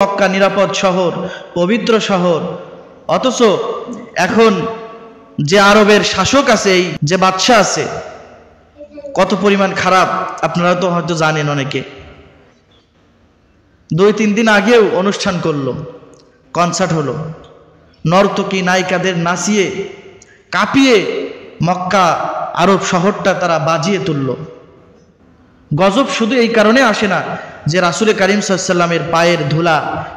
মক্কা নিরাপদ শহর, পবিত্র শহর, অথচ এখন যে আরবের শাসক আছে, এই যে বাদশা আছে, কত পরিমাণ খারাপ আপনারা তো হয়তো জানেন। অনেকে 2-3 দিন আগেও অনুষ্ঠান করলো, কনসার্ট হলো, নর্তকী নায়িকাদের নাচিয়ে কাঁপিয়ে মক্কা আরব শহরটা তারা বাজিয়ে তুলল। গজব শুধু এই কারণে আসে না যে রাসূল করিম সাল্লাল্লাহু আলাইহি ওয়াসাল্লামের পায়ের ধুলা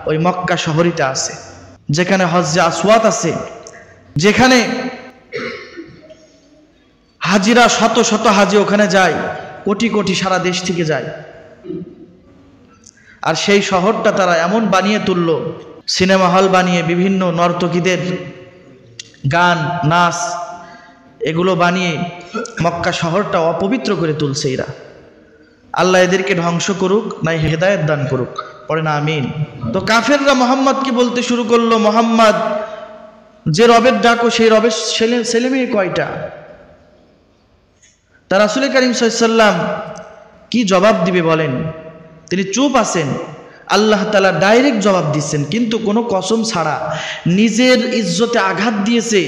ওই মক্কা শহরিতে আছে, যেখানে হজ্জে আসওয়াদ আছে, যেখানে হাজিরা শত শত হাজি ওখানে যায়, কোটি কোটি সারা দেশ থেকে যায়। আর সেই শহরটা তারা এমন বানিয়ে তুলল, সিনেমা হল বানিয়ে বিভিন্ন নর্তকীদের গান নাচ এগুলো বানিয়ে মক্কা শহরটা অপবিত্র করে তুলছে এরা। আল্লাহ এদেরকে ধ্বংস করুক, নাই হেদায়েত দান করুক, পড়ে না আমিন। তো কাফেররা মোহাম্মদকে বলতে শুরু করলো, মোহাম্মদ যে রবের ডাকো সেই রবের ছেলে মেয়ে কয়টা? তা রাসূল করিম সাল্লাল্লাহু আলাইহি ওয়াসাল্লাম কি জবাব দিবে বলেন? তিনি চুপ আছেন। আল্লাহ তাআলা ডাইরেক্ট জবাব দিচ্ছেন, কিন্তু কোনো কসম ছাড়া। নিজের ইজ্জতে আঘাত দিয়েছে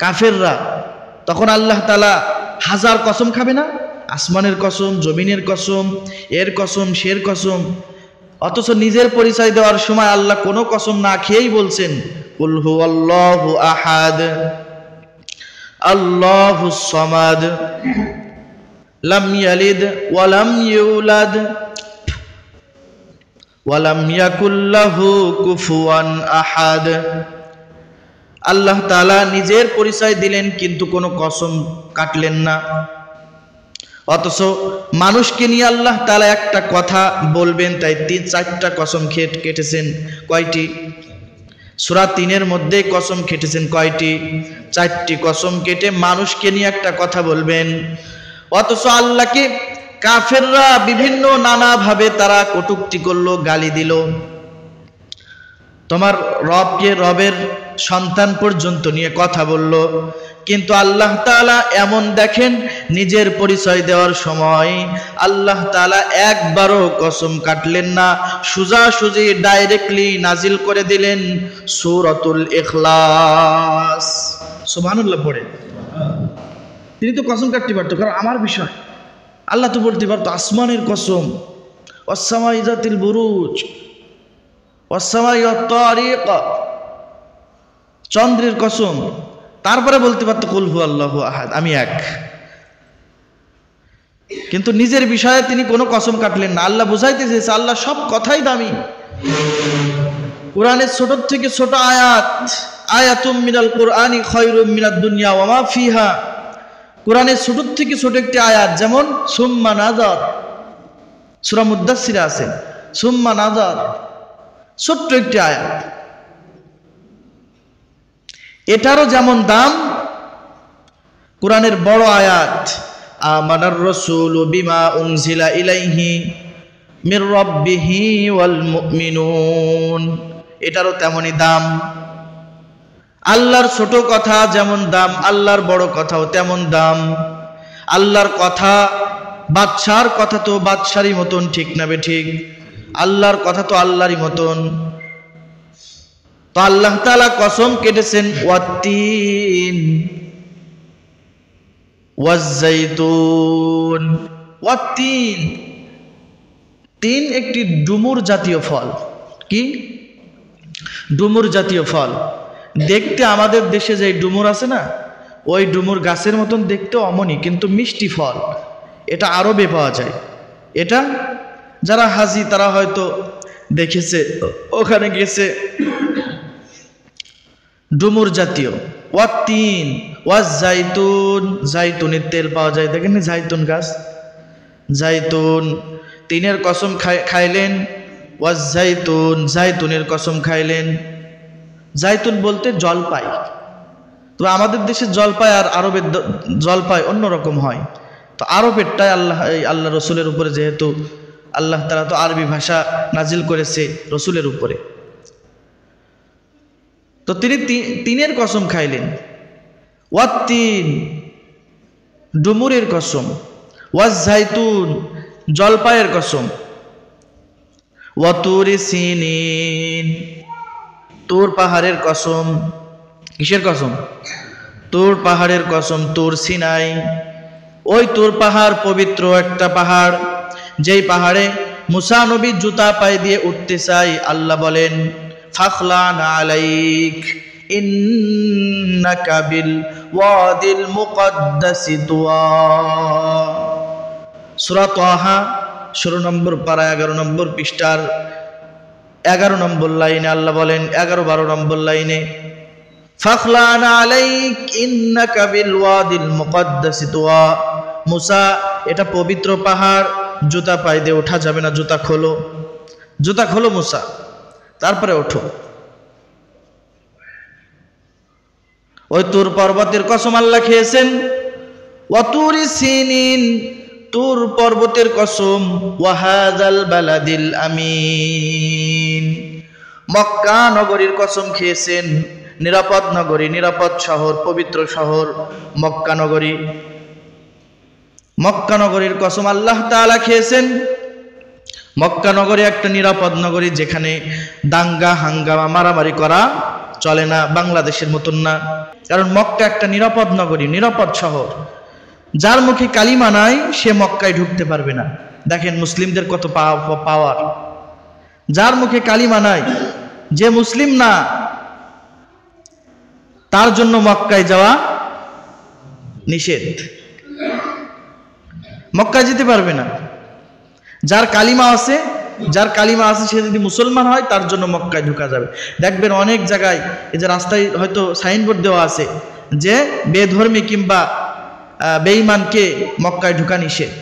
কাফেররা, তখন আল্লাহ তাআলা হাজার কসম খাবে না? আসমানের কসম, জমিনের কসম, এর কসম, সের কসম। অথচ নিজের পরিচয় দেওয়ার সময় আল্লাহ কোনো কসম না খেয়েই বলছেন, কুল হুয়াল্লাহু আহাদ আল্লাহুস সামাদ লাম ইয়ালিদ ওয়া লাম ইউলাদ ওয়া লাম ইয়াকুল লাহু কুফুয়ান আহাদ। আল্লাহ তাআলা নিজের পরিচয় দিলেন, কিন্তু কোনো কসম কাটলেন না। অথচ মানুষকে নিয়ে আল্লাহ তাআলা একটা কথা বলবেন, তাই 3-4টা কসম কেটেছেন। কয়টি? সূরা 3-এর মধ্যে কসম কেটেছেন কয়টি? 4টি কসম কেটে মানুষকে নিয়ে একটা কথা বলবেন। অথচ আল্লাহকে কাফেররা বিভিন্ন নানাভাবে তারা কটূক্তি করলো, গালি দিল। তোমার রবকে রবের সন্তান পর্যন্ত নিয়ে কথা বলল, কিন্তু আল্লাহ তাআলা এমন দেখেন, নিজের পরিচয় দেওয়ার সময় আল্লাহ তাআলা একবারও কসম কাটলেন না, সোজাসুজি ডাইরেক্টলি নাজিল করে দিলেন সূরাতুল ইখলাস। সুবহানাল্লাহ পড়ে। তিনি তো কসম কাটতে পারতো, কারণ আমার বিষয়। আল্লাহ তো বলতে পারতো আসমানের কসম, ওয়াস সামাই যাতিল বুরুজ ওয়াস সামাই ওয়াত তারিক, চন্দ্রের কসম। তারপরে বলতে পারতো কুল হুয়াল্লাহু আহাদ, আমি এক। কিন্তু নিজের বিষয়ে তিনি কোনো কসম কাটলেন না। আল্লাহ বুঝাইতে চেয়েছে আল্লাহ সব কথাই দামি। কোরআনের ছোট থেকে ছোট আয়াত, আয়াতুম মিনাল কুরআনি খায়রুম মিনাদ দুনিয়া ওয়া মা ফিহা। কোরআনের ছোট থেকে ছোট একটি আয়াত, যেমন সুম্মা নাযার, সূরা মুদ্দাসসিরে আছে সুম্মা নাযার, ছোট্ট একটি আয়াত, এটারও যেমন দাম কোরআনের বড় আয়াত আমানার রাসূলু বিমা উনজিলা ইলাইহি মির রাব্বিহি ওয়াল মুমিনুন, এটারও তেমনই দাম। আল্লাহর ছোট কথা যেমন দাম, আল্লাহর বড় কথাও তেমন দাম। আল্লাহর কথা, বাদশার কথা তো বাদশারই মতন, ঠিক না বেঠিক? আল্লাহর কথা তো আল্লাহরই মতন। তো আল্লাহ তাআলা কসম কেটেছেন ওয়াত্তিন ওয়াজ্জাইতুন। ওয়াত্তিন, তিন একটি ডুমুর জাতীয় ফল। কি? ডুমুর জাতীয় ফল। দেখতে আমাদের দেশে যে ডুমুর আছে না, ওই ডুমুর গাছের মতন দেখতে অমনি, কিন্তু মিষ্টি ফল। এটা আরবে পাওয়া যায়। এটা যারা হাজি তারা হয়তো দেখেছে, ওখানে গেছে। ডুমুর জাতীয়। ওয়াত্তিন ওয়াজ্জাইতুন, জাইতুনের তেল পাওয়া যায়, দেখেন জাইতুন গাছ, জাইতুন। তিনের কসম খাইলেন, ওয়াজ্জাইতুন, জাইতুনের কসম খাইলেন। জাইতুন বলতে জলপাই। তো আমাদের দেশে জলপাই আর আরবের জলপাই অন্যরকম হয়। তো আরবেরটাই আল্লাহ রসুলের উপরে, যেহেতু আল্লাহ তাআলা তো আরবি ভাষা নাজিল করেছে রসুলের উপরে, তো তিনি তিনের কসম খাইলেন। ওয়াত্তিন, ডুমুরের কসম। ওয়াজ্জাইতুন, জলপাইয়ের কসম। ওয়া তুরি সিনিন, তুর পাহাড়ের কসম। কিসের কসম? তুর পাহাড়ের কসম, তুর সিনাই। ওই তুর পাহাড় পবিত্র একটা পাহাড়, যেই পাহাড়ে মুসা নবী জুতা পায়ে দিয়ে উঠতে চাই, আল্লাহ বলেন ফাখলান আলাইক ইন্নাকা বিল ওয়াদিল মুকদ্দাসি তুয়া। সূরা তাহা 16 নম্বর পারা 11 নম্বর পৃষ্ঠার 11 নম্বর লাইনে আল্লাহ বলেন, 11-12 নম্বর লাইনে ফাখলান আলাইক ইন্নাকা বিল ওয়াদিল মুকদ্দাসি তুয়া। মুসা, এটা পবিত্র পাহাড়, জুতা পায়ে দিয়ে ওঠা যাবে না, জুতা খোলো, জুতা খোলো মুসা, তারপরে ওঠো। ওই তুর পর্বতের কসম আল্লাহ খেয়েছেন। ওয়া তুরি সিনিন, তুর পর্বতের কসম। ওয়া হাযাল বালাদিল আমিন, মক্কা নগরীর কসম খেয়েছেন। নিরাপদ নগরী, নিরাপদ শহর, পবিত্র শহর মক্কা নগরী। মক্কা নগরীর কসম আল্লাহ তাআলা খেয়েছেন। মক্কা নগরী একটা নিরাপদ নগরী, যেখানে দাঙ্গা হাঙ্গামা মারামারি করা চলে না, বাংলাদেশের মতন না। কারণ মক্কা একটা নিরাপদ নগরী, নিরাপদ শহর। যার মুখে কালিমা নাই সে মক্কায় ঢুকতে পারবে না। দেখেন মুসলিমদের কত পাওয়ার। যার মুখে কালিমা নাই, যে মুসলিম না, তার জন্য মক্কায় যাওয়া নিষেধ, মক্কায় যেতে পারবে না। যার কালিমা আছে, যার কালিমা আছে সে যদি মুসলমান হয় তার জন্য মক্কায় ঢোকা যাবে। দেখবেন অনেক জায়গায় এই যে রাস্তায় হয়তো সাইনবোর্ড দেওয়া আছে যে বেধর্মী কিংবা বেঈমানকে মক্কায় ঢোকা নিষেধ।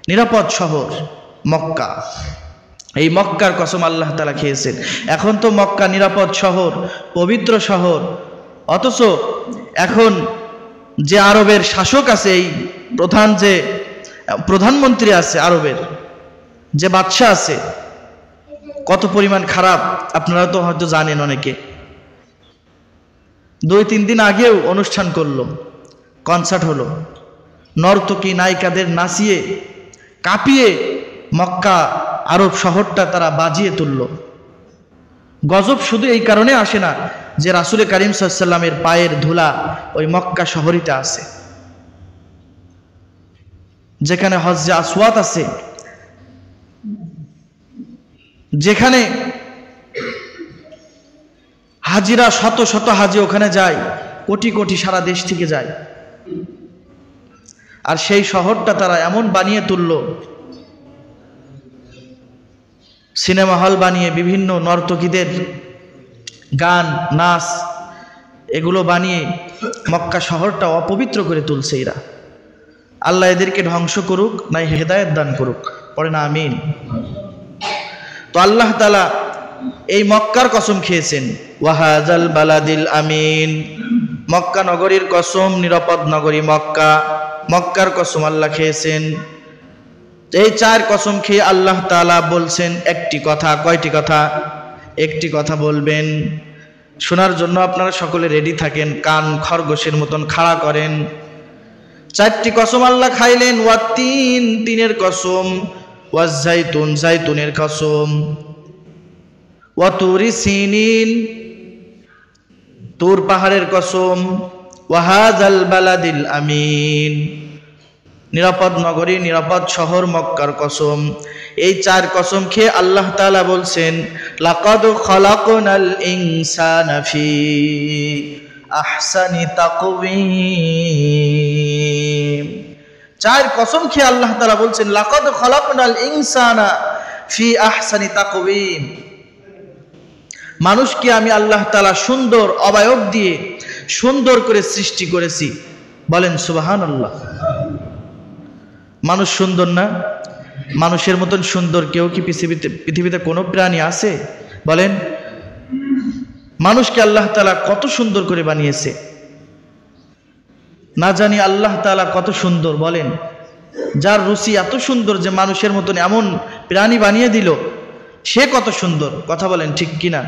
নিরাপদ শহর মক্কা, এই মক্কার কসম আল্লাহ তাআলা খেয়েছেন। এখন তো মক্কা নিরাপদ শহর, পবিত্র শহর, অথচ এখন যে আরবের শাসক আছে, এই প্রধানমন্ত্রী আছে আরবের, যে বাদশা আছে, কত পরিমাণ খারাপ আপনারা তো হয়তো জানেন অনেকে। 2-3 দিন আগেও অনুষ্ঠান করলো, কনসার্ট হলো, নর্তকী নায়িকাদের নাচিয়ে কাঁপিয়ে মক্কা আরব শহরটা তারা বাজিয়ে তুলল। গজব শুধু এই কারণে আসে না যে রাসূল কারীম সাল্লাল্লাহু আলাইহি ওয়াসাল্লামের পায়ের ধুলা ওই মক্কা শহরিতে আছে, যেখানে হজ্জে আসওয়াদ আছে, যেখানে হাজিরা শত শত হাজি ওখানে যায়, কোটি কোটি সারা দেশ থেকে যায়। আর সেই শহরটা তারা এমন বানিয়ে তুলল, সিনেমা হল বানিয়ে বিভিন্ন নর্তকীদের গান নাচ এগুলো বানিয়ে মক্কা শহরটা অপবিত্র করে তুলছে এরা। আল্লাহ এদেরকে ধ্বংস করুক, নাই হেদায়েত দান করুক, পড়ে না আমিন। তো আল্লাহ তাআলা এই মক্কার কসম খেয়েছেন, ওয়াহাজাল বালাদিল আমিন, মক্কা নগরীর কসম, নিরাপদ নগরী মক্কা, মক্কার কসম আল্লাহ খেয়েছেন। এই 4 কসম খেয়ে আল্লাহ তাআলা বলছেন একটি কথা। কয়টি কথা? একটি কথা বলবেন। শোনার জন্য আপনারা সকলে রেডি থাকেন, কান খরগোশের মতন খাড়া করেন। 4টি কসম আল্লাহ খাইলেন। ওয়াতিন, তিনের কসম। ওয়াজাইতুন, জাইতুনের কসম। ওয়াতুরি সিনিন, তুর পাহাড়ের কসম। ওয়াহাজাল বালাদিল আমিন, নিরাপদ নগরী, নিরাপদ শহর মক্কার কসম। এই 4 কসম খেয়ে আল্লাহ তাআলা বলছেন, লাকাদ খালাকনাল ইনসানা ফি আহসানি তাকওয়িম। 4 কসম খেয়ে আল্লাহ তাআলা বলছেন, লাকাদ খালাকনাল ইনসানা ফি আহসানি তাকওয়িম, মানুষকে আমি আল্লাহ তাআলা সুন্দর অবয়ব দিয়ে সুন্দর করে সৃষ্টি করেছি। বলেন সুবহানাল্লাহ। মানুষ সুন্দর না? মানুষের মতন সুন্দর কেউ কি পৃথিবীতে কোনো প্রাণী আছে? বলেন। মানুষকে আল্লাহ তাআলা কত সুন্দর করে বানিয়েছে, না জানি আল্লাহ তাআলা কত সুন্দর। বলেন, যার রুচি এত সুন্দর যে মানুষের মতন এমন প্রাণী বানিয়ে দিল, সে কত সুন্দর। কথা বলেন ঠিক কিনা?